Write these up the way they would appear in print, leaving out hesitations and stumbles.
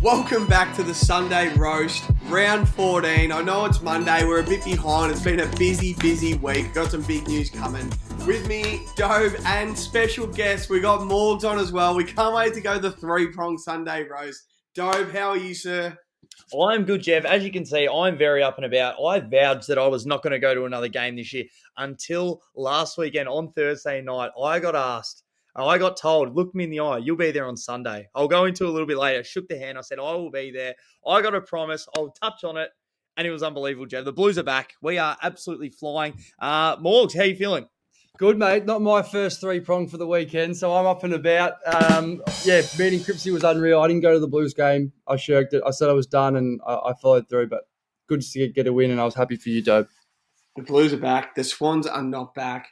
Welcome back to the Sunday Roast, round 14. I know it's Monday, we're a bit behind. It's been a busy week. Got some big news coming. With me, Dobe, and special guest, we got Morgs on as well. We can't wait to go the three-prong Sunday Roast. Dobe, how are you, sir? I'm good, Jeff. As you can see, I'm very up and about. I vowed that I was not going to go to another game this year until last weekend on Thursday night. I got asked, I got told, look me in the eye, you'll be there on Sunday. I'll go into a little bit later. Shook the hand. I said, I will be there. I got a promise. I'll touch on it. And it was unbelievable, Jeff. The Blues are back. We are absolutely flying. Morgs, how are you feeling? Good, mate. Not my first three-prong for the weekend, so I'm up and about. Meeting Cripsy was unreal. I didn't go to the Blues game. I shirked it. I said I was done, and I followed through, but good to get a win, and I was happy for you, Dope. The Blues are back. The Swans are not back.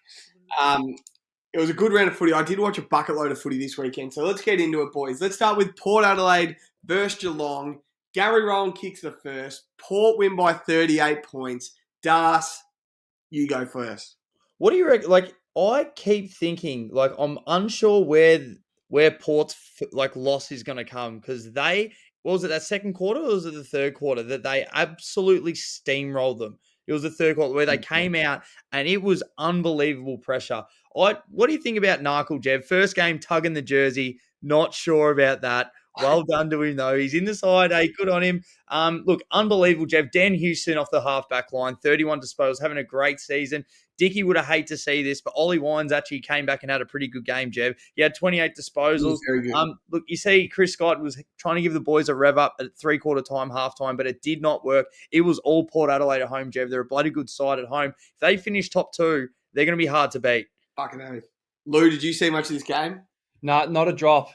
It was a good round of footy. I did watch a bucket load of footy this weekend, so let's get into it, boys. Let's start with Port Adelaide versus Geelong. Gary Rowan kicks the first. Port win by 38 points. Darc, you go first. What do you reckon? I keep thinking, I'm unsure where Port's loss is going to come because was it that second quarter or was it the third quarter that they absolutely steamrolled them? It was the third quarter where they came out and it was unbelievable pressure. What do you think about Narkle, Jeb? First game, tugging the jersey. Not sure about that. Well done to him, though. He's in the side. Hey, good on him. Look, unbelievable, Jeff. Dan Houston off the halfback line, 31 disposals, having a great season. Dickie would have hated to see this, but Ollie Wines actually came back and had a pretty good game, Jeff. He had 28 disposals. Very good. Look, you see Chris Scott was trying to give the boys a rev up at three-quarter time, half-time, but it did not work. It was all Port Adelaide at home, Jeff. They're a bloody good side at home. If they finish top two, they're going to be hard to beat. Fucking hell. Lou, did you see much of this game? No, not a drop.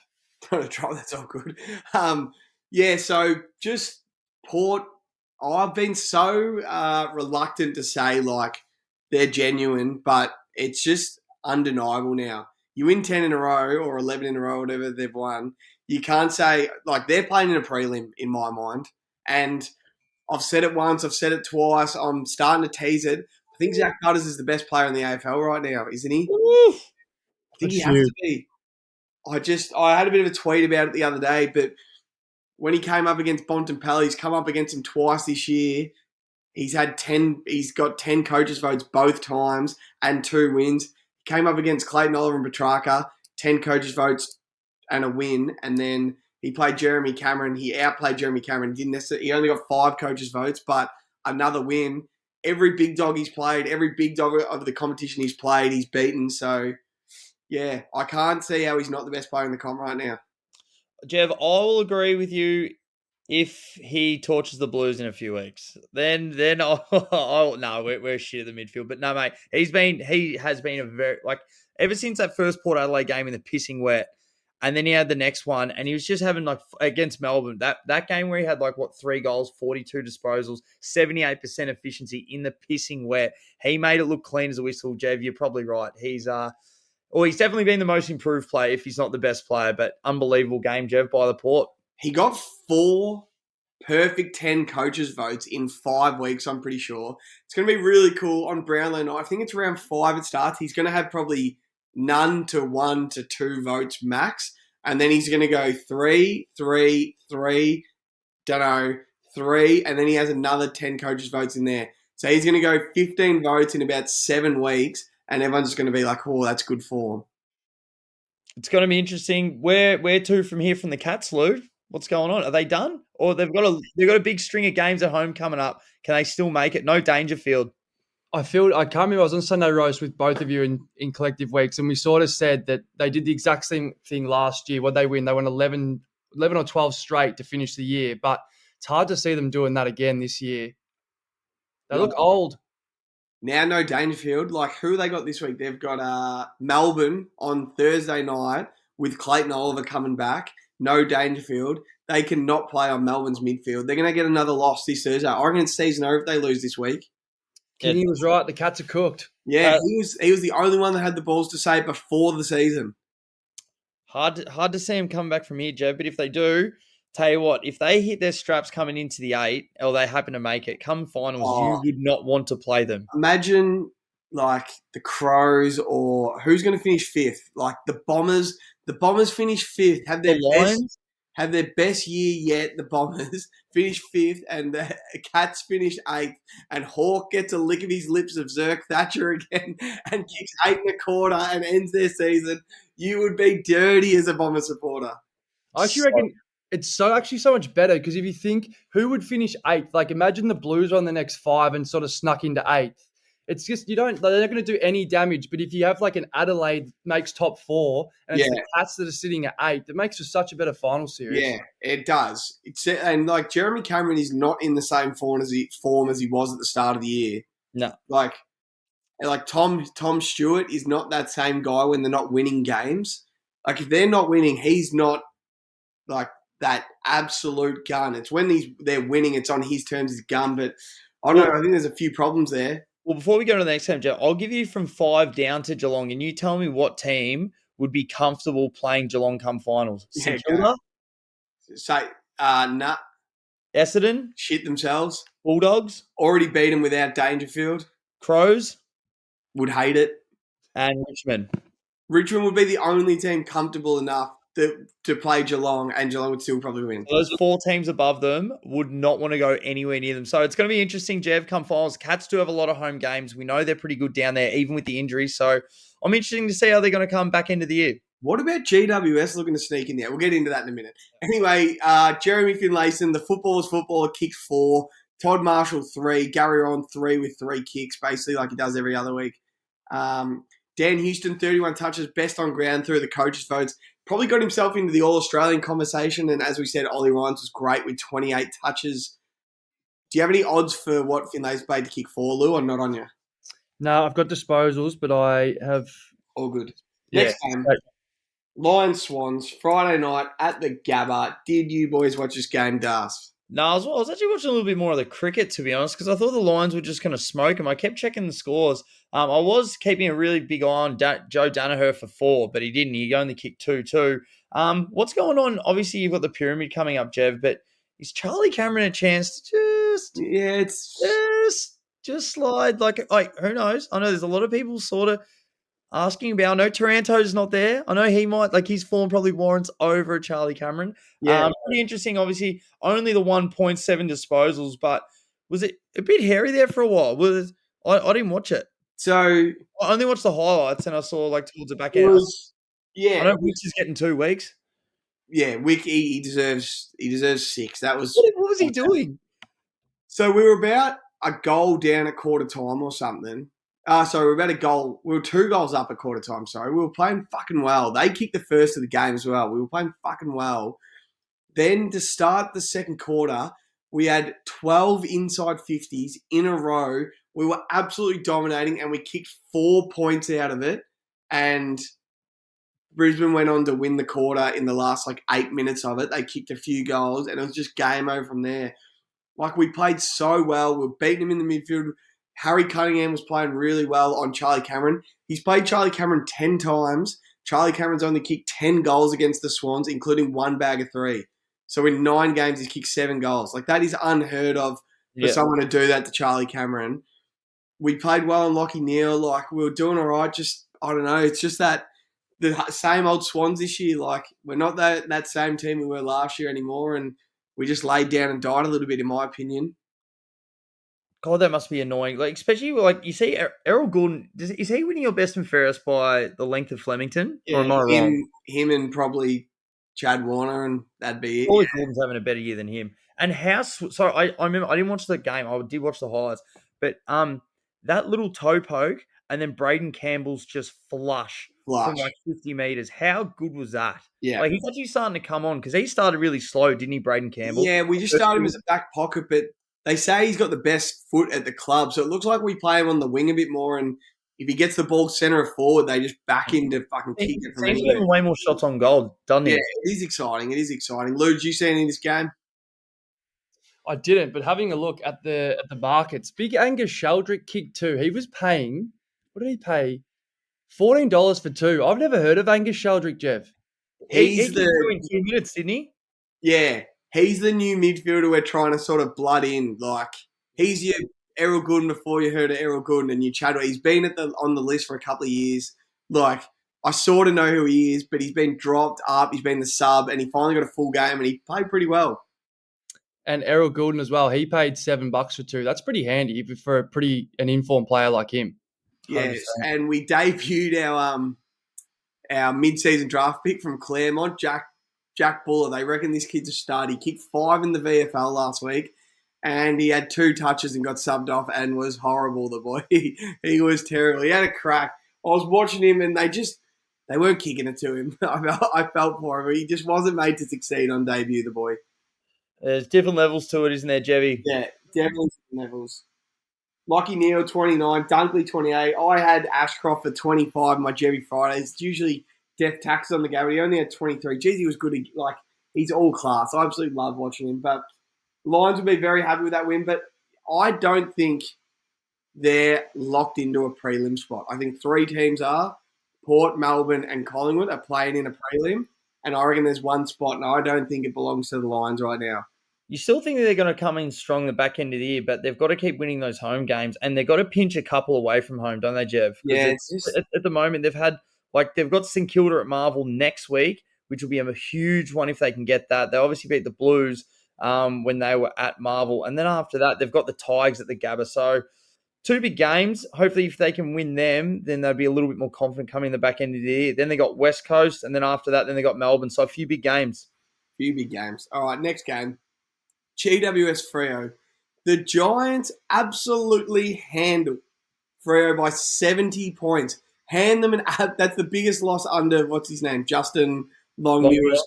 Not a drop, that's all good. So just Port, I've been so reluctant to say, they're genuine, but it's just undeniable now. You win 10 in a row or 11 in a row, whatever they've won, you can't say, they're playing in a prelim in my mind. And I've said it once, I've said it twice, I'm starting to tease it. I think Zach Butters is the best player in the AFL right now, isn't he? Oof. I think he has to be. I had a bit of a tweet about it the other day, but when he came up against Bontempelli, he's come up against him twice this year. He's got 10 coaches' votes both times and 2 wins. He came up against Clayton Oliver and Petrarca, 10 coaches' votes and a win, and then he played Jeremy Cameron. He outplayed Jeremy Cameron. He only got 5 coaches' votes, but another win. Every big dog he's played, every big dog of the competition he's played, he's beaten. So, yeah, I can't see how he's not the best player in the comp right now. Jeff, I will agree with you if he torches the Blues in a few weeks. Then we're shit at the midfield. But no, mate, he has been a very, ever since that first Port Adelaide game in the pissing wet, and then he had the next one, and he was just having, against Melbourne, that game where he had, 3 goals, 42 disposals, 78% efficiency in the pissing wet. He made it look clean as a whistle, Jeff. You're probably right. He's definitely been the most improved player if he's not the best player, but unbelievable game, Jeff, by the Port. He got 4 perfect 10 coaches' votes in 5 weeks, I'm pretty sure. It's going to be really cool on Brownlow night. I think it's around 5 it starts. He's going to have probably none to 1 to 2 votes max. And then he's going to go 3, 3, 3, 3, and then he has another 10 coaches' votes in there. So he's going to go 15 votes in about 7 weeks, and everyone's just going to be like, oh, that's good form. It's going to be interesting. Where to from here from the Cats, Lou? What's going on? Are they done? Or they've got a big string of games at home coming up. Can they still make it? No Dangerfield. I can't remember. I was on Sunday Roast with both of you in collective weeks, and we sort of said that they did the exact same thing last year. What they win, they won 11 or 12 straight to finish the year, but it's hard to see them doing that again this year. They look old. Now no Dangerfield. Who they got this week? They've got Melbourne on Thursday night with Clayton Oliver coming back. No Dangerfield. They cannot play on Melbourne's midfield. They're going to get another loss this Thursday. I reckon it's season over if they lose this week. Kenny was right. The Cats are cooked. Yeah, he was the only one that had the balls to say it before the season. Hard to see him come back from here, Jeb. But if they do, tell you what, if they hit their straps coming into the 8, or they happen to make it, come finals, you would not want to play them. Imagine the Crows, or who's going to finish 5th? The Bombers. The Bombers finish 5th. Have their Lions. have their best year yet. The Bombers finish 5th, and the Cats finish 8th. And Hawk gets a lick of his lips of Zerk Thatcher again and kicks 8 1/4 and ends their season. You would be dirty as a Bomber supporter. I actually reckon it's so much better because if you think who would finish 8th, like imagine the Blues on the next 5 and sort of snuck into 8th. It's just they're not going to do any damage. But if you have like an Adelaide makes top 4 and it's the Cats that are sitting at 8th, it makes for such a better final series. Yeah, it does. And like Jeremy Cameron is not in the same form as he was at the start of the year. No, like Tom Stewart is not that same guy when they're not winning games. Like if they're not winning, he's not like that absolute gun. It's when they're winning, it's on his terms, his gun. But I don't know. I think there's a few problems there. Well, before we go to the next game, Jeff, I'll give you from 5 down to Geelong, and you tell me what team would be comfortable playing Geelong come finals. St Kilda? Say, nah. Essendon? Shit themselves. Bulldogs? Already beat them without Dangerfield. Crows? Would hate it. And Richmond? Richmond would be the only team comfortable enough to play Geelong, and Geelong would still probably win. Those 4 teams above them would not want to go anywhere near them. So it's going to be interesting, Jev, come finals. Cats do have a lot of home games. We know they're pretty good down there, even with the injuries. So I'm interested to see how they're going to come back into the year. What about GWS looking to sneak in there? We'll get into that in a minute. Anyway, Jeremy Finlayson, the footballer's footballer, kicked 4. Todd Marshall, 3. Gary Owen, 3 with 3 kicks, basically like he does every other week. Dan Houston, 31 touches, best on ground through the coaches' votes. Probably got himself into the All-Australian conversation. And as we said, Ollie Ryans was great with 28 touches. Do you have any odds for what Finlay's played to kick 4, Lou, or not on you? No, I've got disposals, but I have... All good. Yeah. Next game, Lions Swans, Friday night at the Gabba. Did you boys watch this game, Das? No, I was actually watching a little bit more of the cricket, to be honest, because I thought the Lions were just going to smoke them. I kept checking the scores. I was keeping a really big eye on Joe Danaher for 4, but he didn't. He only kicked 2 too. What's going on? Obviously, you've got the pyramid coming up, Jev, but is Charlie Cameron a chance to just slide? Like, who knows? I know there's a lot of people sort of asking about. I know Taranto's not there. I know he might, like his form probably warrants over Charlie Cameron. Yeah. Pretty interesting, obviously, only the 1.7 disposals, but was it a bit hairy there for a while? I didn't watch it. So I only watched the highlights and I saw like towards the back end. I know Wicks is getting 2 weeks. Yeah, Wick, he deserves 6. That was what was he doing? So we were about a goal down at quarter time or something. Sorry, we were about a goal. We were 2 goals up at quarter time. Sorry, we were playing fucking well. They kicked the first of the game as well. We were playing fucking well. Then to start the second quarter, we had 12 inside 50s in a row. We were absolutely dominating, and we kicked 4 points out of it. And Brisbane went on to win the quarter in the last 8 minutes of it. They kicked a few goals, and it was just game over from there. We played so well. We were beating them in the midfield. Harry Cunningham was playing really well on Charlie Cameron. He's played Charlie Cameron 10 times. Charlie Cameron's only kicked 10 goals against the Swans, including 1 bag of 3. So in 9 games, he's kicked 7 goals. That is unheard of for someone to do that to Charlie Cameron. We played well on Lachie Neale. We were doing all right. Just, I don't know. It's just that the same old Swans this year. We're not that same team we were last year anymore, and we just laid down and died a little bit, in my opinion. God, that must be annoying. Especially you see Errol Gordon. Is he winning your best and fairest by the length of Flemington? Yeah, or am I wrong? Him and probably Chad Warner, and that'd be it. Probably Gordon's having a better year than him. And I remember I didn't watch the game. I did watch the highlights, but that little toe poke and then Braden Campbell's just flush. From 50 meters. How good was that? Yeah. He's actually starting to come on because he started really slow, didn't he, Braden Campbell? Yeah, we just started him as a back pocket, but they say he's got the best foot at the club, so it looks like we play him on the wing a bit more, and if he gets the ball centre or forward, they just back him to fucking kick it from anywhere. He's getting way more shots on goal, doesn't he? Yeah, it is exciting. Lou, did you see any of this game? I didn't, but having a look at the markets, Big Angus Sheldrick kicked 2. He was paying, what did he pay? $14 for 2. I've never heard of Angus Sheldrick, Jeff. He kicked 2 in 2 minutes, didn't he? Yeah. He's the new midfielder we're trying to sort of blood in. He's your Errol Gooden before you heard of Errol Gooden, and you Chadwell. He's been on the list for a couple of years. I sort of know who he is, but he's been dropped up. He's been the sub, and he finally got a full game, and he played pretty well. And Errol Goulden as well. He paid $7 for 2. That's pretty handy for an informed player like him. Yes, and we debuted our mid-season draft pick from Claremont, Jack Buller. They reckon this kid's a stud. He kicked 5 in the VFL last week, and he had 2 touches and got subbed off and was horrible, the boy. He was terrible. He had a crack. I was watching him, and they weren't kicking it to him. I felt for him. He just wasn't made to succeed on debut, the boy. There's different levels to it, isn't there, Jevy? Yeah, definitely different levels. Lockie Neal, 29. Dunkley, 28. I had Ashcroft for 25 my Jevy Fridays. It's usually death tax on the game, but he only had 23. Jeez, he was good. He's all class. I absolutely love watching him. But Lions will be very happy with that win. But I don't think they're locked into a prelim spot. I think 3 teams are. Port, Melbourne, and Collingwood are playing in a prelim. And I reckon there's one spot, and I don't think it belongs to the Lions right now. You still think that they're going to come in strong the back end of the year, but they've got to keep winning those home games, and they've got to pinch a couple away from home, don't they, Jev? Yeah. At the moment, they've got St Kilda at Marvel next week, which will be a huge one if they can get that. They obviously beat the Blues when they were at Marvel, and then after that, they've got the Tigers at the Gabba. So 2 big games. Hopefully, if they can win them, then they'll be a little bit more confident coming in the back end of the year. Then they got West Coast, and then after that, then they got Melbourne. So a few big games. All right, next game. GWS Freo. The Giants absolutely handled Freo by 70 points. Hand them that's the biggest loss under, what's his name, Justin Longmuir's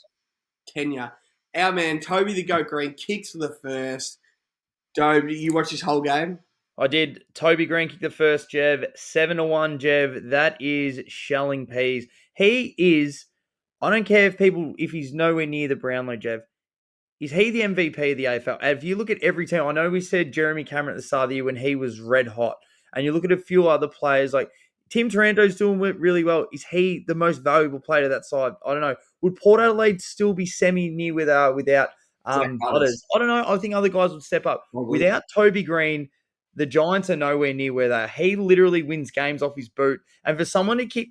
tenure. Our man, Toby the Goat Green, kicks for the first. Toby, you watched this whole game? I did. Toby Green kicked the first, Jev. 7-1, Jev. That is shelling peas. He is, I don't care if he's nowhere near the Brownlow, Jev. Is he the MVP of the AFL? If you look at every team, I know we said Jeremy Cameron at the start of the year when he was red hot, and you look at a few other players like Tim Taranto's doing really well. Is he the most valuable player to that side? I don't know. Would Port Adelaide still be semi-near without others? I don't know. I think other guys would step up. Without Toby Green, the Giants are nowhere near where they are. He literally wins games off his boot. And for someone to kick,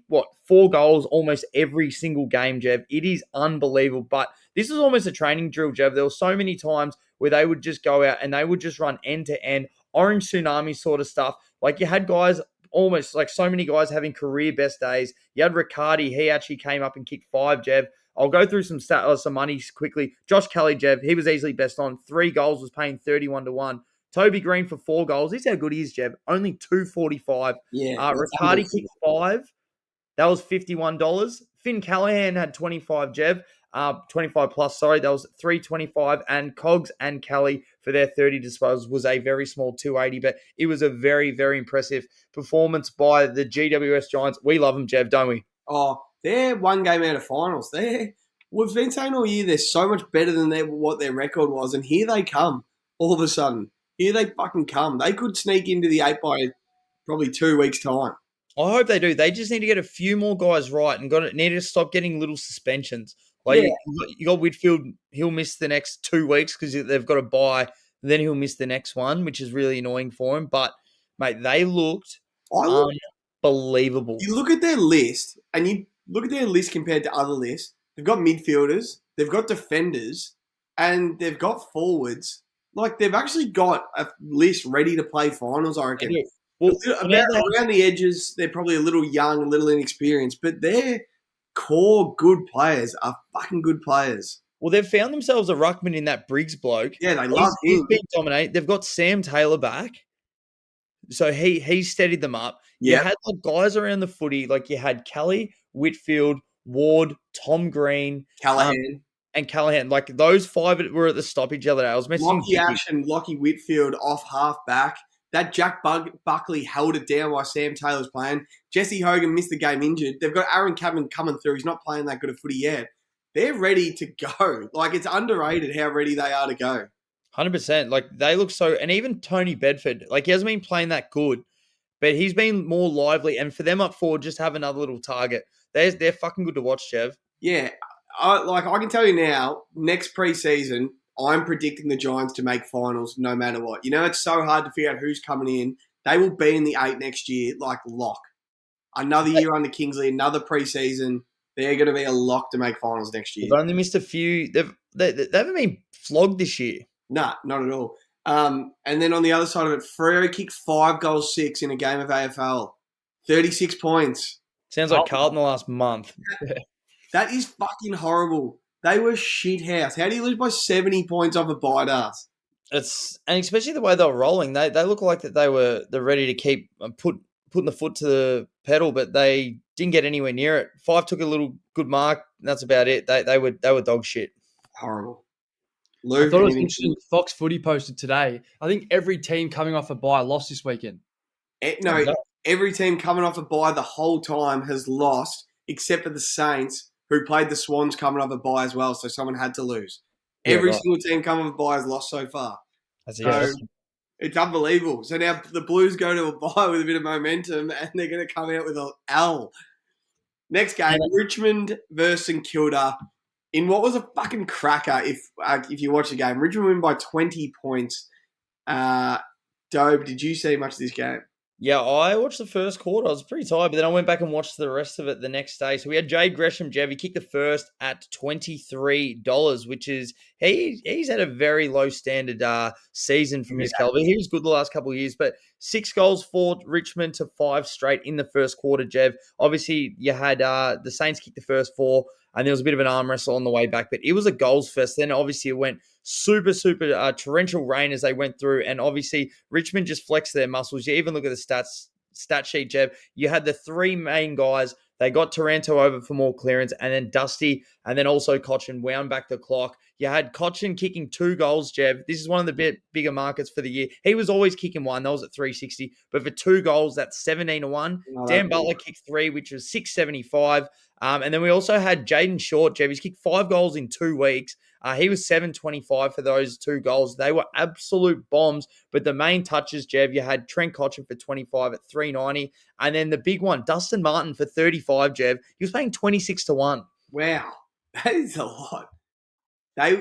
4 goals almost every single game, Jev, it is unbelievable. But this is almost a training drill, Jev. There were so many times where they would just go out and they would just run end-to-end, orange tsunami sort of stuff. Like you had guys almost, like so many guys having career best days. You had Riccardi. He actually came up and kicked 5, Jev. I'll go through some money quickly. Josh Kelly, Jev, he was easily best on. 3 goals, was paying 31-1. Toby Green for 4 goals. This is how good he is, Jeb. Only $2.45. Yeah. Riccardi kicked 5. That was $51. Finn Callahan had 25, Jeb. 25 plus, sorry. That was $3.25. And Cogs and Kelly for their 30 disposals was a very small $2.80. But it was a very, very impressive performance by the GWS Giants. We love them, Jeb, don't we? Oh, they're 1 game out of finals. We've been saying all year they're so much better than what their record was. And here they come all of a sudden. Here they fucking come. They could sneak into the 8 by probably 2 weeks' time. I hope they do. They just need to get a few more guys right and need to stop getting little suspensions. You got Whitfield. He'll miss the next 2 weeks because they've got to buy. Then he'll miss the next one, which is really annoying for him. But, mate, they looked unbelievable. You look at their list, and you look at their list compared to other lists. They've got midfielders, they've got defenders, and they've got forwards. Like, they've actually got a list ready to play finals, I reckon. Well, around the edges, they're probably a little young, a little inexperienced, but their core good players are fucking good players. Well, they've found themselves a ruckman in that Briggs bloke. Yeah, they love him. He's been dominate. They've got Sam Taylor back. So he steadied them up. Yeah. You had guys around the footy, like you had Kelly, Whitfield, Ward, Tom Green, Callahan. And Callahan. Like those 5 were at the stoppage the other day. I was messaging Lockie Ash and Lockie Whitfield off half back. That Jack Buckley held it down while Sam Taylor's playing. Jesse Hogan missed the game injured. They've got Aaron Cabin coming through. He's not playing that good of footy yet. They're ready to go. Like, it's underrated how ready they are to go. 100%. Like, they look so... And even Tony Bedford, like, he hasn't been playing that good, but he's been more lively. And for them up forward, just have another little target. They're fucking good to watch, Chev. Yeah. I can tell you now, next preseason, I'm predicting the Giants to make finals no matter what. You know, it's so hard to figure out who's coming in. They will be in the 8 next year, like lock. another year under Kingsley, another preseason. They're going to be a lock to make finals next year. They've only missed a few. They haven't been flogged this year. Nah, not at all. And then on the other side of it, Freo kicked 5 goals 6 in a game of AFL. 36 points. Sounds like Carlton the last month. That is fucking horrible. They were shit house. How do you lose by 70 points off a bite ass? And especially the way they were rolling. They look like that they're ready to keep putting the foot to the pedal, but they didn't get anywhere near it. 5 took a little good mark. And that's about it. They were dog shit. Horrible. I thought it was interesting. Fox Footy posted today. I think every team coming off a bye lost this weekend. Every team coming off a bye the whole time has lost, except for the Saints, who played the Swans coming off a bye as well, so someone had to lose. Every single team coming off a bye has lost so far. It's unbelievable. So now the Blues go to a bye with a bit of momentum, and they're going to come out with an L. Next game, Richmond versus Kilda. In what was a fucking cracker, if you watch the game, Richmond win by 20 points. Dobe, did you see much of this game? Yeah, I watched the first quarter. I was pretty tired, but then I went back and watched the rest of it the next day. So we had Jade Gresham, Jev. He kicked the first at $23, which is he's had a very low standard season from his caliber. He was good the last couple of years, but 6 goals for Richmond to 5 straight in the first quarter, Jev. Obviously, you had the Saints kick the first 4, and there was a bit of an arm wrestle on the way back, but it was a goals fest. Then obviously it went super torrential rain as they went through, and obviously Richmond just flexed their muscles. You even look at the stat sheet, Jeb. You had the 3 main guys. They got Taranto over for more clearance, and then Dusty, and then also Cochin wound back the clock. You had Cochin kicking 2 goals, Jeb. This is one of the bigger markets for the year. He was always kicking 1. That was at 360. But for 2 goals, that's 17-1. Dan Butler kicked 3, which was 675. And then we also had Jaden Short, Jeb. He's kicked 5 goals in 2 weeks. He was 725 for those 2 goals. They were absolute bombs. But the main touches, Jev, you had Trent Cotchin for 25 at 390. And then the big one, Dustin Martin for 35, Jev. He was paying 26-1. Wow. That is a lot. I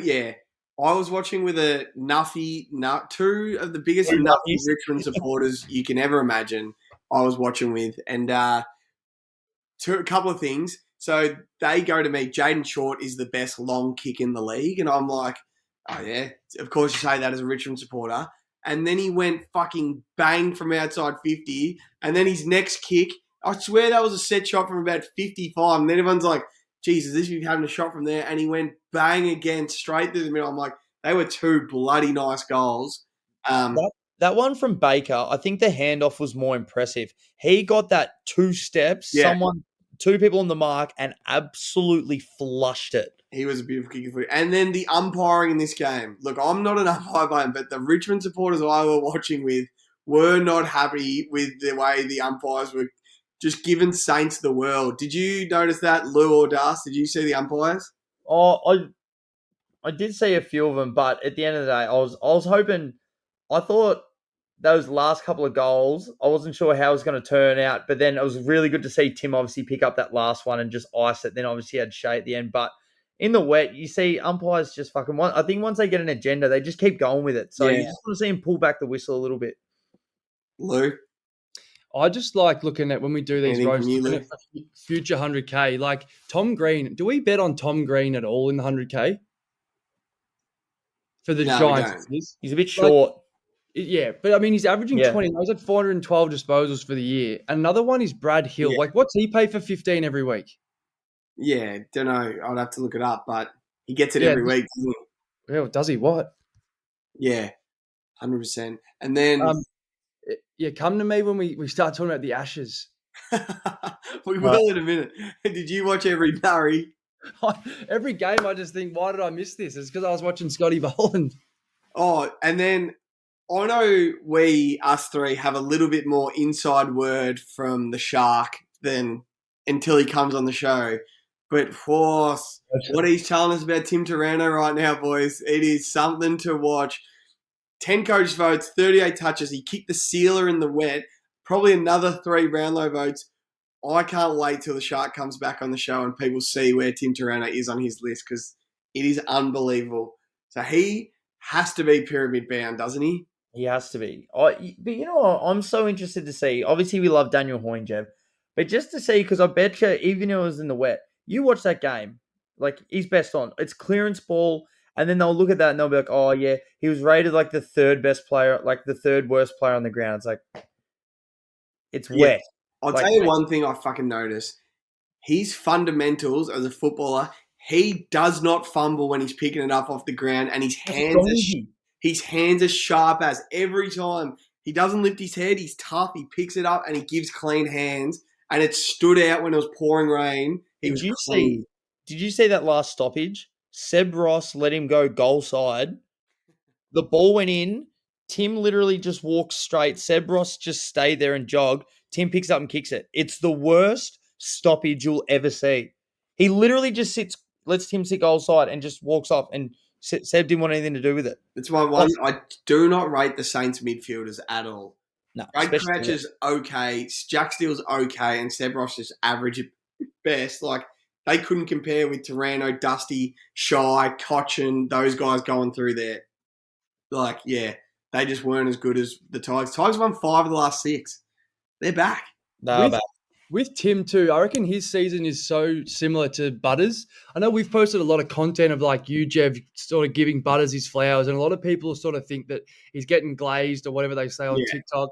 was watching with a Nuffy, 2 of the biggest Nuffy Richmond supporters you can ever imagine. I was watching with. And a couple of things. So they go to me, Jaden Short is the best long kick in the league. And I'm like, oh, yeah. Of course you say that as a Richmond supporter. And then he went fucking bang from outside 50. And then his next kick, I swear that was a set shot from about 55. And then everyone's like, Jesus, this is having a shot from there. And he went bang again straight through the middle. I'm like, they were 2 bloody nice goals. That one from Baker, I think the handoff was more impressive. He got that 2 steps, 2 people on the mark, and absolutely flushed it. He was a beautiful kicker for you. And then the umpiring in this game. Look, I'm not an umpire by him, but the Richmond supporters I were watching with were not happy with the way the umpires were just giving Saints the world. Did you notice that, Lou or Das? Did you see the umpires? Oh, I did see a few of them, but at the end of the day, I was hoping. I thought those last couple of goals, I wasn't sure how it was going to turn out, but then it was really good to see Tim obviously pick up that last one and just ice it. Then obviously had Shea at the end, but in the wet, you see umpires just fucking I think once they get an agenda, they just keep going with it. So you just want to see him pull back the whistle a little bit. Lou? I just like looking at when we do these roasts, future 100K, like Tom Green. Do we bet on Tom Green at all in the 100K? For the Giants? He's a bit short. Yeah, but I mean, he's averaging 20. He's at 412 disposals for the year. Another one is Brad Hill. Yeah. Like, what's he pay for 15 every week? Yeah, don't know. I'd have to look it up, but he gets it every week, doesn't he? Yeah, does he? What? Yeah, 100%. And then... come to me when we start talking about the Ashes. We will in a minute. Did you watch every Murray? Every game, I just think, why did I miss this? It's because I was watching Scotty Boland. Oh, and then... I know us 3, have a little bit more inside word from the Shark than until he comes on the show. But what he's telling us about Tim Taranto right now, boys, it is something to watch. 10 coach votes, 38 touches. He kicked the sealer in the wet. Probably another 3 Brownlow votes. I can't wait till the Shark comes back on the show and people see where Tim Taranto is on his list because it is unbelievable. So he has to be pyramid bound, doesn't he? He has to be. But you know what? I'm so interested to see. Obviously, we love Daniel Hoyne, Jev. But just to see, because I bet you, even if it was in the wet, you watch that game, like he's best on. It's clearance ball, and then they'll look at that and they'll be like, oh yeah, he was rated like the third best player, like the third worst player on the ground. It's like, it's wet. I'll Like, tell you one thing I fucking noticed. His fundamentals as a footballer, he does not fumble when he's picking it up off the ground, and his hands are sharp as every time. He doesn't lift his head. He's tough. He picks it up and he gives clean hands. And it stood out when it was pouring rain. Did you see that last stoppage? Seb Ross let him go goal side. The ball went in. Tim literally just walked straight. Seb Ross just stayed there and jogged. Tim picks up and kicks it. It's the worst stoppage you'll ever see. He literally just lets Tim sit goal side and just walks off, and Seb didn't want anything to do with it. It's my one. I do not rate the Saints midfielders at all. No, Brad Crouch is okay. Jack Steele's okay, and Seb Ross is average at best. Like, they couldn't compare with Taranto, Dusty, Shy, Cochin, those guys going through there. Like, yeah, they just weren't as good as the Tigers. Tigers won 5 of the last 6. They're back. They're back. With Tim too, I reckon his season is so similar to Butters. I know we've posted a lot of content of like you, Jev, sort of giving Butters his flowers, and a lot of people sort of think that he's getting glazed or whatever they say on TikTok.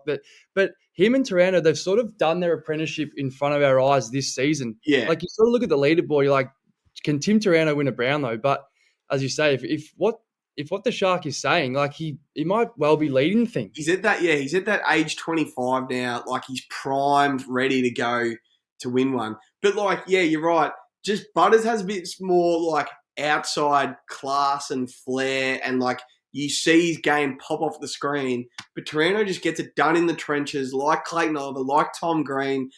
But him and Taranto, they've sort of done their apprenticeship in front of our eyes this season. Yeah. Like, you sort of look at the leaderboard, you're like, can Tim Taranto win a Brownlow? But as you say, if what the Shark is saying, like he might well be leading things. He's at that age 25 now. Like, he's primed, ready to go to win one. But like, yeah, you're right. Just Butters has a bit more like outside class and flair, and like you see his game pop off the screen. But Taranto just gets it done in the trenches, like Clayton Oliver, like Tom Green,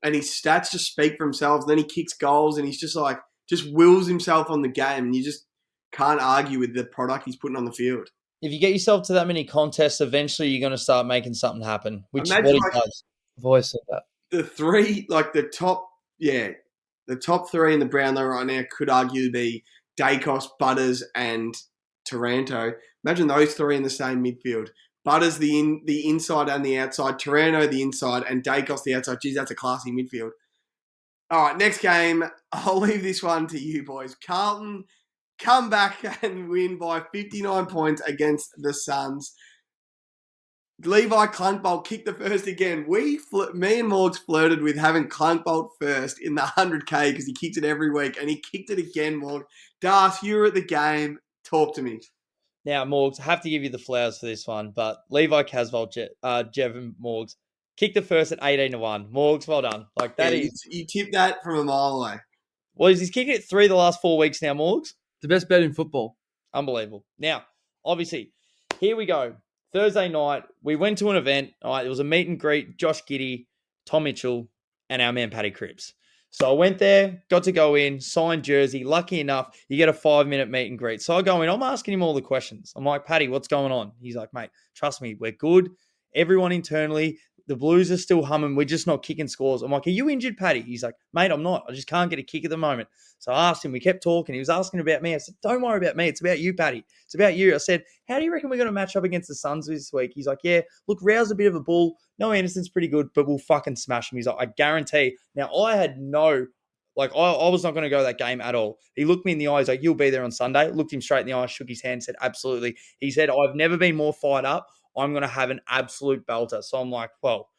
and his stats just speak for themselves. Then he kicks goals, and he's just like wills himself on the game, and you just can't argue with the product he's putting on the field. If you get yourself to that many contests, eventually you're going to start making something happen, which is what he does. I've always said that. The top 3 in the Brownlow right now could arguably be Dacos, Butters, and Taranto. Imagine those 3 in the same midfield. Butters the inside and the outside, Taranto the inside, and Dacos the outside. Geez, that's a classy midfield. All right, next game. I'll leave this one to you boys. Carlton come back and win by 59 points against the Suns. Levi Clunkbolt kicked the first again. Me and Morgs flirted with having Clunkbolt first in the 100K because he kicks it every week, and he kicked it again, Morg. Darc, you were at the game. Talk to me. Now, Morgs, I have to give you the flowers for this one, but Levi Casbolt, Jev and Morgs kicked the first at 18-1. Morgs, well done. Like that is. You tipped that from a mile away. Well, he's kicking it 3 the last 4 weeks now, Morgs. The best bet in football. Unbelievable. Now, obviously, here we go. Thursday night, we went to an event. All right, it was a meet and greet. Josh Giddey, Tom Mitchell, and our man Paddy Cripps. So I went there, got to go in, signed jersey. Lucky enough, you get a 5-minute meet and greet. So I go in, I'm asking him all the questions. I'm like, Paddy, what's going on? He's like, mate, trust me, we're good. Everyone internally, the Blues are still humming. We're just not kicking scores. I'm like, are you injured, Paddy? He's like, mate, I'm not. I just can't get a kick at the moment. So I asked him. We kept talking. He was asking about me. I said, don't worry about me. It's about you, Paddy. It's about you. I said, how do you reckon we're going to match up against the Suns this week? He's like, yeah, look, Rao's a bit of a bull. No, Anderson's pretty good, but we'll fucking smash him. He's like, I guarantee. Now, I had no... Like, I was not going to go that game at all. He looked me in the eye. He's like, you'll be there on Sunday. Looked him straight in the eye, shook his hand, said, absolutely. He said, I've never been more fired up. I'm going to have an absolute belter. So I'm like, well,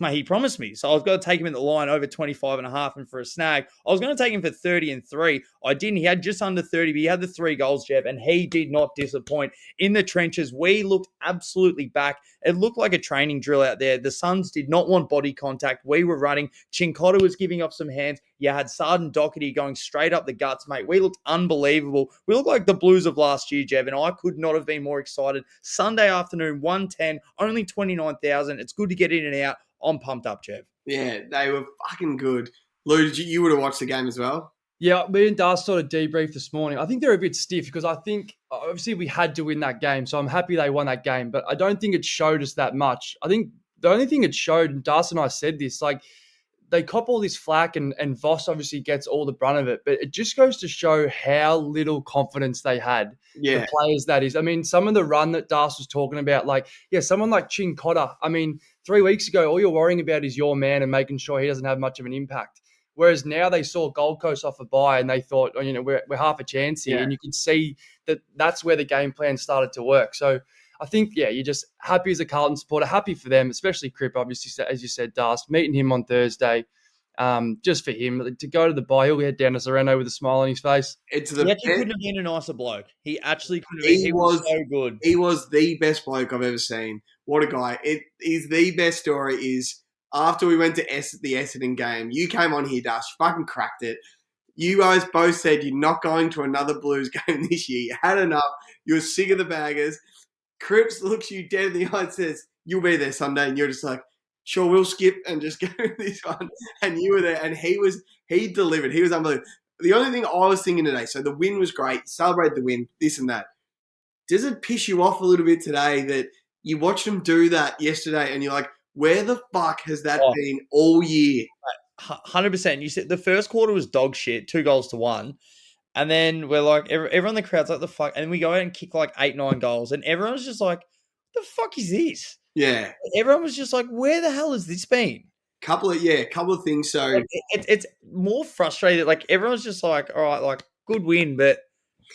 mate, he promised me. So I was going to take him in the line over 25.5 and for a snag. I was going to take him for 30-3. I didn't. He had just under 30, but he had the 3 goals, Jeff, and he did not disappoint. In the trenches, we looked absolutely back. It looked like a training drill out there. The Suns did not want body contact. We were running. Chincotta was giving off some hands. You had Sarden Doherty going straight up the guts, mate. We looked unbelievable. We looked like the Blues of last year, Jeff, and I could not have been more excited. Sunday afternoon, 1:10, only 29,000. It's good to get in and out. I'm pumped up, Jeff. Yeah, they were fucking good. Lou, you would have watched the game as well? Yeah, me and Darc sort of debriefed this morning. I think they're a bit stiff because I think, obviously, we had to win that game. So I'm happy they won that game. But I don't think it showed us that much. I think the only thing it showed, and Darc and I said this, like, they cop all this flack, and Voss obviously gets all the brunt of it. But it just goes to show how little confidence they had. Yeah. The players, that is. I mean, some of the run that Darc was talking about, like, someone like Chin Cotter. I mean, 3 weeks ago, all you're worrying about is your man and making sure he doesn't have much of an impact. Whereas now they saw Gold Coast off a bye and they thought, we're half a chance here. Yeah. And you can see that that's where the game plan started to work. So I think, you're just happy as a Carlton supporter, happy for them, especially Crip, obviously, as you said, Darc, meeting him on Thursday. Just for him to go to the bye, he'll head down to Sorrento with a smile on his face. He actually couldn't have been a nicer bloke. He actually couldn't have been. He was so good. He was the best bloke I've ever seen. What a guy. It is the best story is after we went to the Essendon game, you came on here, Darc, fucking cracked it. You guys both said you're not going to another Blues game this year. You had enough. You were sick of the baggers. Cripps looks you dead in the eye and says, you'll be there Sunday. And you're just like, sure, we'll skip and just go with this one. And you were there. And he delivered. He was unbelievable. The only thing I was thinking today, so the win was great. Celebrate the win, this and that. Does it piss you off a little bit today that you watched them do that yesterday and you're like, where the fuck has that been all year? 100%. You said the first quarter was dog shit, 2-1. And then we're like, everyone in the crowd's like, the fuck? And we go out and kick like 8-9 goals. And everyone's just like, the fuck is this? Yeah. Everyone was just like, where the hell has this been? Couple of things. So like, it's more frustrated. Like everyone's just like, all right, like good win, but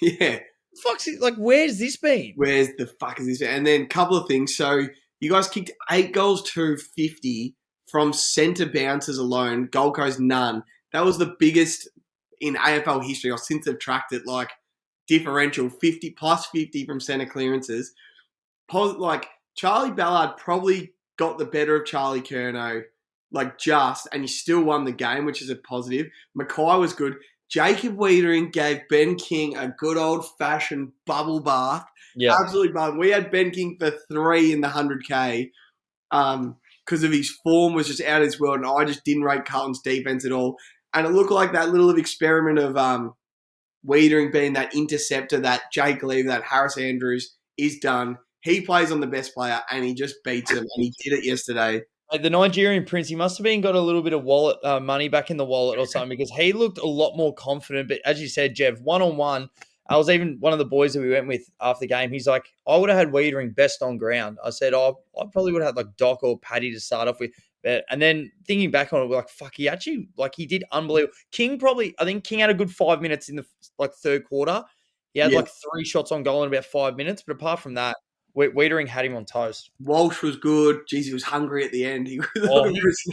yeah, fuck's it, like where's this been? Where's the fuck is this been? And then couple of things. So you guys kicked 8 goals to 50 from centre bounces alone. Gold Coast none. That was the biggest in AFL history, or since they've tracked it. Like differential 50 plus 50 from centre clearances. Like Charlie Ballard probably got the better of Charlie Curnow. And he still won the game, which is a positive. Mackay was good. Jacob Wiedering gave Ben King a good old-fashioned bubble bath. Yeah. Absolutely bubble. We had Ben King for 3 in the 100K because of his form was just out of his world, and I just didn't rate Carlton's defense at all. And it looked like that little experiment of Wiedering being that interceptor, that Jake Lever, that Harris Andrews is done. He plays on the best player, and he just beats him, and he did it yesterday. The Nigerian Prince, he must have got a little bit of wallet money back in the wallet or something because he looked a lot more confident. But as you said, Jeff, one-on-one, I was even one of the boys that we went with after the game. He's like, I would have had Wiedering best on ground. I said, I probably would have had like Doc or Paddy to start off with. And then thinking back on it, we're like, fuck, he actually, like he did unbelievable. I think King had a good 5 minutes in the third quarter. He had 3 shots on goal in about 5 minutes. But apart from that, Wiedering had him on toast. Walsh was good. Jeez, he was hungry at the end. He missed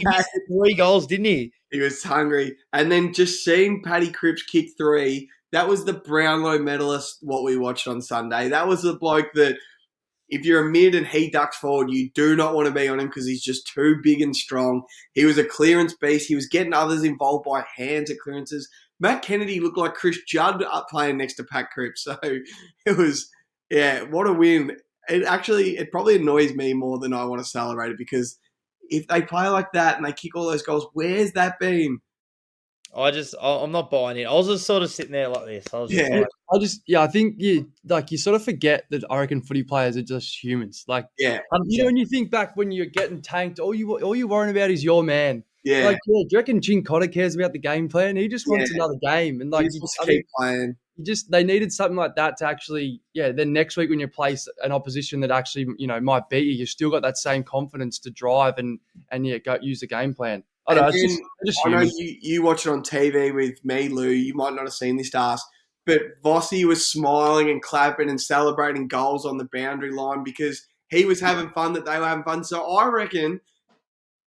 3 goals, didn't he? He was hungry. And then just seeing Paddy Cripps kick 3, that was the Brownlow medalist, what we watched on Sunday. That was the bloke that if you're a mid and he ducks forward, you do not want to be on him because he's just too big and strong. He was a clearance beast. He was getting others involved by hands at clearances. Matt Kennedy looked like Chris Judd up playing next to Pat Cripps. So it was, what a win. It probably annoys me more than I want to celebrate it because if they play like that and they kick all those goals, where's that been? I'm not buying it. I was just sort of sitting there like this. I think you sort of forget that I reckon footy players are just humans. Like, when you think back when you're getting tanked, all you're worrying about is your man. Yeah. Do you reckon Chin Cotter cares about the game plan? He just wants another game. And he just keep playing. They needed something like that to actually, then next week when you play an opposition that actually, might beat you've still got that same confidence to drive and go use the game plan. I know you watch it on TV with me, Lou. You might not have seen this, Darc, but Vossi was smiling and clapping and celebrating goals on the boundary line because he was having fun that they were having fun. So I reckon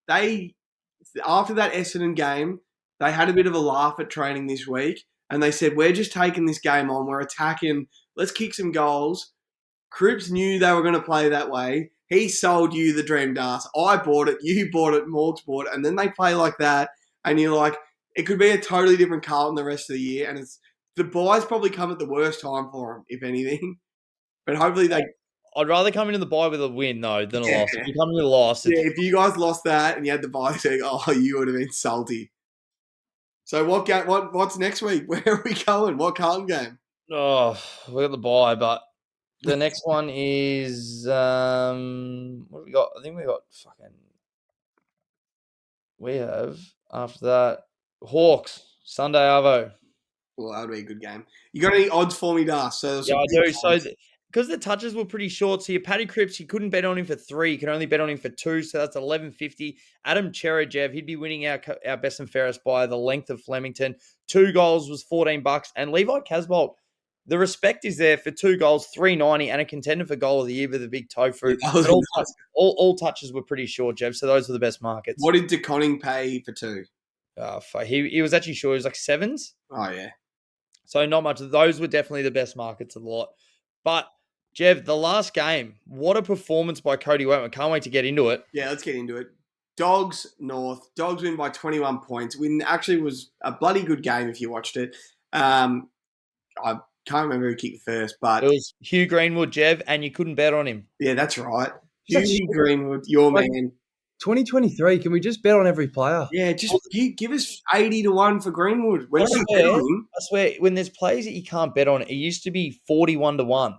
after that Essendon game, they had a bit of a laugh at training this week. And they said, we're just taking this game on. We're attacking. Let's kick some goals. Cripps knew they were going to play that way. He sold you the dream, Darc. I bought it. You bought it. Morgs bought it. And then they play like that. And you're like, it could be a totally different Carlton the rest of the year. And the buys probably come at the worst time for them, if anything. But hopefully I'd rather come into the bye with a win, though, than a loss. If you come in with a loss. If you guys lost that and you had the bye, you would have been salty. So what's next week? Where are we going? What Carlton game? Oh, we got the bye, but the next one is what have we got? I think we have After that, Hawks, Sunday Arvo. Well, that would be a good game. You got any odds for me, Dar? So Yeah, I do. So, because the touches were pretty short, so your Paddy Cripps, you couldn't bet on him for 3. You can only bet on him for 2, so that's 11.50. Adam Cherejev, he'd be winning our best and fairest by the length of Flemington. 2 goals was $14, and Levi Casbolt, the respect is there for 2 goals, $3.90, and a contender for goal of the year with a big tofu. Yeah, all touches were pretty short, Jev. So those were the best markets. What did DeConning pay for 2? He was actually sure. It was like 7s. Oh, yeah. So not much. Those were definitely the best markets of the lot. But, Jev, the last game, what a performance by Cody Waitman. Can't wait to get into it. Yeah, let's get into it. Dogs North. Dogs win by 21 points. Win actually was a bloody good game if you watched it. I can't remember who kicked first, but... It was Hugh Greenwood, Jev, and you couldn't bet on him. Yeah, that's right. Hugh Greenwood, your man. 2023, can we just bet on every player? Yeah, just give us 80-1 for Greenwood. I swear, when there's players that you can't bet on, it used to be 41-1,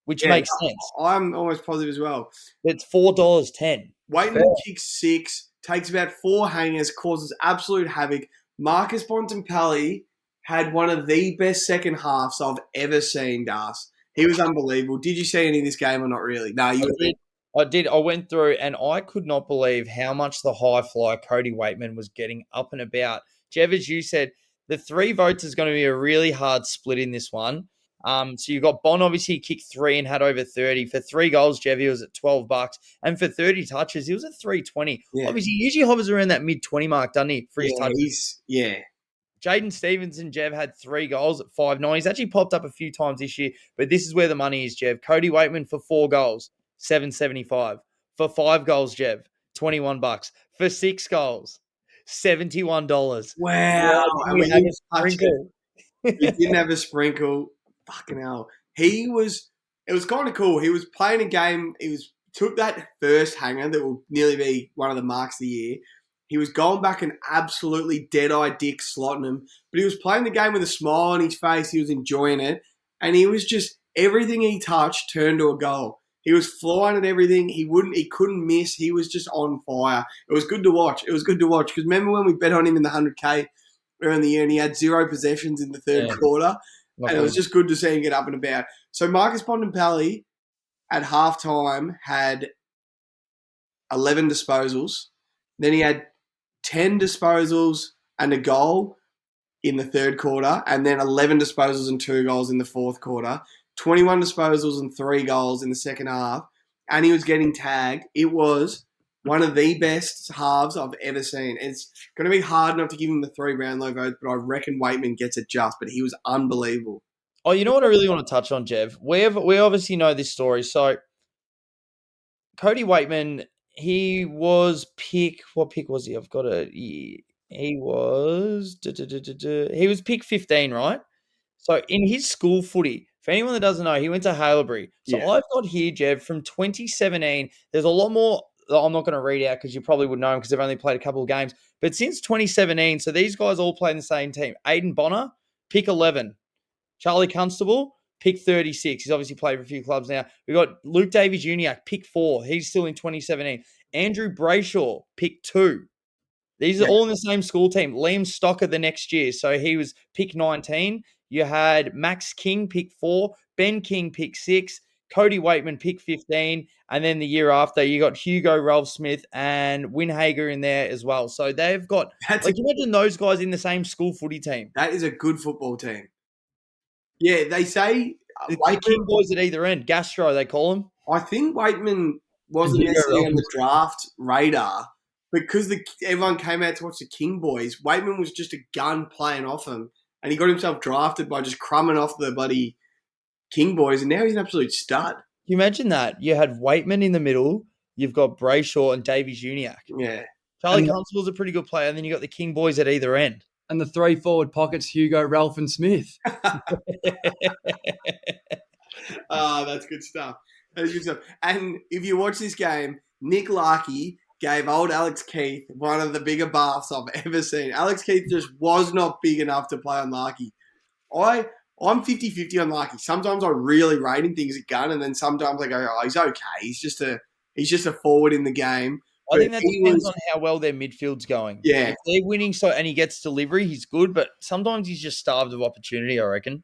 which makes sense. I'm almost positive as well. It's $4.10. Waitman kicks 6, takes about 4 hangers, causes absolute havoc. Marcus Bontempelli had one of the best second halves I've ever seen, Das. He was unbelievable. Did you see any of this game or not really? No, you did. I did. I went through and I could not believe how much the high flyer Cody Waitman was getting up and about. Jev, as you said, the 3 votes is going to be a really hard split in this one. So you've got Bon, obviously, he kicked 3 and had over 30. For 3 goals, Jev, he was at $12. And for 30 touches, he was at $3.20. Yeah. Obviously, he usually hovers around that mid-20 mark, doesn't he, for his touches? Jaden Stevenson, Jev, had 3 goals at $5.9. He's actually popped up a few times this year, but this is where the money is, Jev. Cody Waitman for 4 goals. $7.75. For 5 goals, Jev, $21. For 6 goals, $71. Wow. We didn't have a sprinkle. He didn't have a sprinkle. Fucking hell. It was kind of cool. He was playing a game. Took that first hanger that will nearly be one of the marks of the year. He was going back and absolutely dead-eye dick slotting him. But he was playing the game with a smile on his face. He was enjoying it. And he was just, everything he touched turned to a goal. He was flying at everything. He couldn't miss. He was just on fire. It was good to watch. Because remember when we bet on him in the 100K earlier in the year and he had 0 possessions in the third quarter? And it was just good to see him get up and about. So Marcus Bontempelli at halftime had 11 disposals. Then he had 10 disposals and a goal in the third quarter, and then 11 disposals and 2 goals in the fourth quarter. 21 disposals and 3 goals in the second half, and he was getting tagged. It was one of the best halves I've ever seen. It's going to be hard enough to give him the 3 Brownlow votes, but I reckon Waitman gets it just, but he was unbelievable. Oh, you know what I really want to touch on, Jev? We obviously know this story. So, Cody Waitman, he was what pick was he? I've got it. He was pick 15, right? So, in his school footy, for anyone that doesn't know, he went to Haileybury. So I've got here, Jev, from 2017. There's a lot more I'm not going to read out because you probably would know him because they've only played a couple of games. But since 2017, so these guys all played in the same team. Aiden Bonner, pick 11. Charlie Constable, pick 36. He's obviously played for a few clubs now. We've got Luke Davies-Uniacke, pick 4. He's still in 2017. Andrew Brayshaw, pick 2. These are all in the same school team. Liam Stocker the next year. So he was pick 19. You had Max King, pick 4. Ben King, pick 6. Cody Waitman, pick 15. And then the year after, you got Hugo Ralph Smith and Winhager in there as well. So they've got, imagine those guys in the same school footy team. That is a good football team. Yeah, they say... The King boys at either end. Gastro, they call them. I think Waitman wasn't necessarily on the draft radar because everyone came out to watch the King boys. Waitman was just a gun playing off him, and he got himself drafted by just crumbing off the bloody King boys, and now he's an absolute stud. Can you imagine that? You had Waitman in the middle, you've got Brayshaw and Davies-Uniacke. Yeah. Charlie Constable's a pretty good player, and then you got the King boys at either end. And the 3 forward pockets, Hugo, Ralph and Smith. That's good stuff. That's good stuff. And if you watch this game, Nick Larkey gave old Alex Keith one of the bigger baths I've ever seen. Alex Keith just was not big enough to play on Larkey. I'm 50-50 on Larkey. Sometimes I really rate him, things at gun, and then sometimes I go, oh, he's okay. He's just a forward in the game. I think that depends on how well their midfield's going. Yeah. If they're winning and he gets delivery, he's good, but sometimes he's just starved of opportunity, I reckon.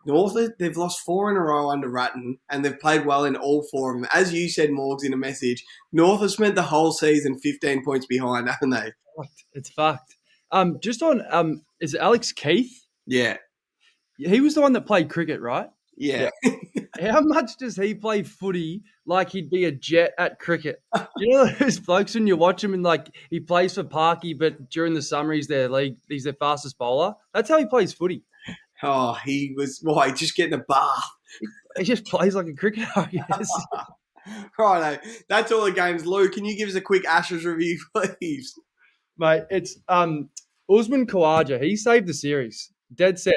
North, they've lost 4 in a row under Ratton, and they've played well in all 4 of them. As you said, Morgs, in a message, North have spent the whole season 15 points behind, haven't they? It's fucked. Just on, is it Alex Keith? Yeah. He was the one that played cricket, right? Yeah. How much does he play footy like he'd be a jet at cricket? You know those blokes when you watch him and like he plays for Parky, but during the summer he's their fastest bowler. That's how he plays footy. Oh, he's just getting a bath. He just plays like a cricketer, I guess. Righto. That's all the games. Lou, can you give us a quick Ashes review, please? Mate, it's Usman Khawaja. He saved the series. Dead set.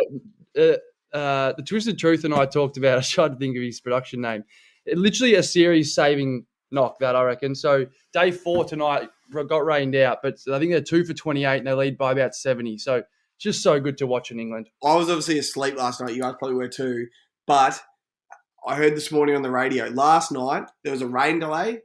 The Twisted Truth and I talked about, I tried to think of his production name. Literally a series-saving knock, that I reckon. So day 4 tonight got rained out, but I think they're 2 for 28 and they lead by about 70. So just so good to watch in England. I was obviously asleep last night. You guys probably were too. But I heard this morning on the radio, last night there was a rain delay.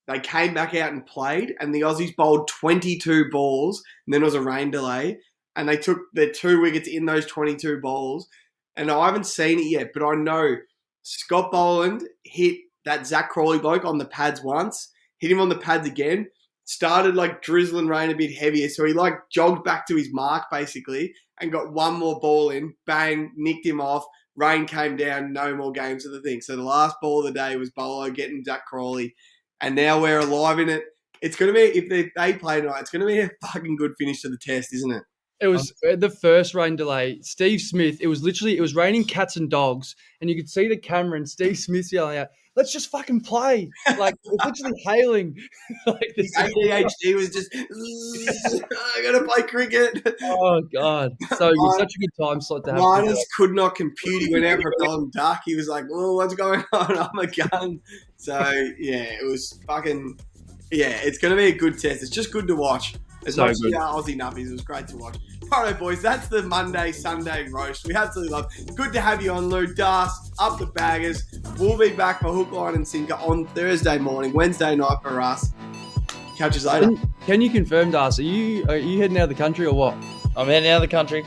They came back out and played, and the Aussies bowled 22 balls, and then there was a rain delay, and they took their 2 wickets in those 22 balls. And I haven't seen it yet, but I know Scott Boland hit that Zach Crawley bloke on the pads once, hit him on the pads again, started like drizzling rain a bit heavier, so he like jogged back to his mark basically and got one more ball in, bang, nicked him off, rain came down, no more games of the thing. So the last ball of the day was Bolo getting Zach Crawley, and now we're alive in it. It's going to be, if they play tonight, it's going to be a fucking good finish to the test, isn't it? It was the first rain delay. Steve Smith, it was raining cats and dogs, and you could see the camera and Steve Smith yelling out, "Let's just fucking play." Like, it was literally hailing. Like the ADHD was just, I got to play cricket. Oh, God. So it's such a good time slot to have. Linus could not compute. He went out for a golden duck. He was like, "Oh, what's going on? I'm a gun." So, yeah, it was fucking, it's going to be a good test. It's just good to watch. As much as Aussie nubbies, it was great to watch. Alright, boys, that's the Monday, Sunday roast. We absolutely love it. Good to have you on, Lou. Darc, up the baggers. We'll be back for Hook, Line and Sinker on Thursday morning, Wednesday night for us. Catch us later. Can you confirm, Darc, are you heading out of the country or what? I'm heading out of the country.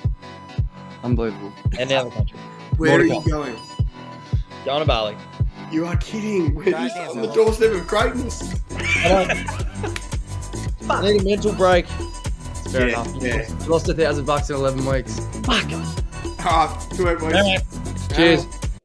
Unbelievable. Heading out of the country. Where are you going? Going to Bali. You are kidding. We're just on the doorstep of greatness. I need a mental break. Fair enough. Yeah. Lost $1,000 in 11 weeks. Fuck. All right, good work, boys. All right. Cheers.